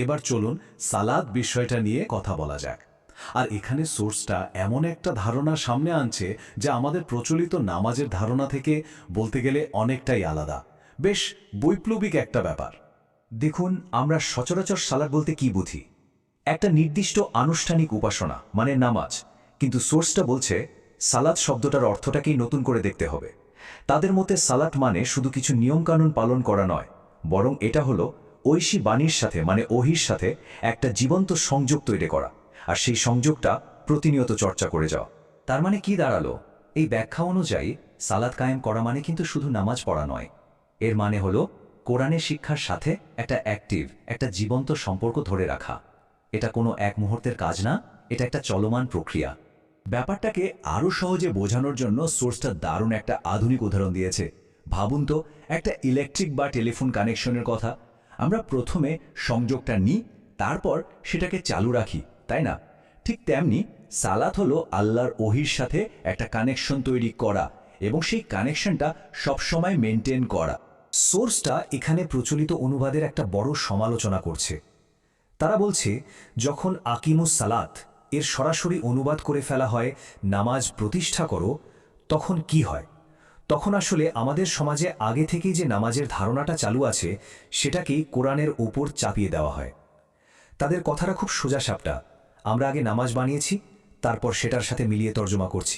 এবার চলুন সালাদ বিষয়টা নিয়ে কথা বলা যাক। আর এখানে সোর্সটা এমন একটা ধারণা সামনে আনছে যা আমাদের প্রচলিত নামাজের ধারণা থেকে বলতে গেলে অনেকটাই আলাদা। বেশ বৈপ্লবিক একটা ব্যাপার। দেখুন, আমরা সচরাচর সালাত বলতে কি বুঝি? একটা নির্দিষ্ট আনুষ্ঠানিক উপাসনা মানে নামাজ। কিন্তু সোর্সটা বলছে সালাত শব্দটার অর্থটাকেই নতুন করে দেখতে হবে। তাদের মতে সালাত মানে শুধু কিছু নিয়মকানুন পালন করা নয়, বরং এটা হলো ঐশী বাণীর সাথে মানে ওহির সাথে একটা জীবন্ত সংযোগ তৈরি করা, আর সেই সংযোগটা প্রতিনিয়ত চর্চা করে যাওয়া। তার মানে কি দাঁড়ালো? এই ব্যাখ্যা অনুযায়ী সালাত কায়েম করা মানে কিন্তু শুধু নামাজ পড়া নয়। এর মানে হলো কোরআনের শিক্ষার সাথে একটা অ্যাক্টিভ, একটা জীবন্ত সম্পর্ক ধরে রাখা। এটা কোনো এক মুহূর্তের কাজ না, এটা একটা চলমান প্রক্রিয়া। ব্যাপারটাকে আরও সহজে বোঝানোর জন্য সোর্সটা দারুণ একটা আধুনিক উদাহরণ দিয়েছে। ভাবুন তো, একটা ইলেকট্রিক বা টেলিফোন কানেকশনের কথা। আমরা প্রথমে সংযোগটা নিই, তারপর সেটাকে চালু রাখি, তাই না? ঠিক তেমনি সালাত হলো আল্লাহর ওহির সাথে একটা কানেকশন তৈরি করা এবং সেই কানেকশনটা সবসময় মেনটেন করা। সোর্সটা এখানে প্রচলিত অনুবাদের একটা বড় সমালোচনা করছে। তারা বলছে, যখন আকিমুস সালাত এর সরাসরি অনুবাদ করে ফেলা হয় নামাজ প্রতিষ্ঠা করো, তখন কি হয়? তখন আসলে আমাদের সমাজে আগে থেকেই যে নামাজের ধারণাটা চালু আছে সেটাকেই কোরআনের ওপর চাপিয়ে দেওয়া হয়। তাদের কথাটা খুব সোজাসাপটা। আমরা আগে নামাজ বানিয়েছি, তারপর সেটার সাথে মিলিয়ে তর্জমা করছি।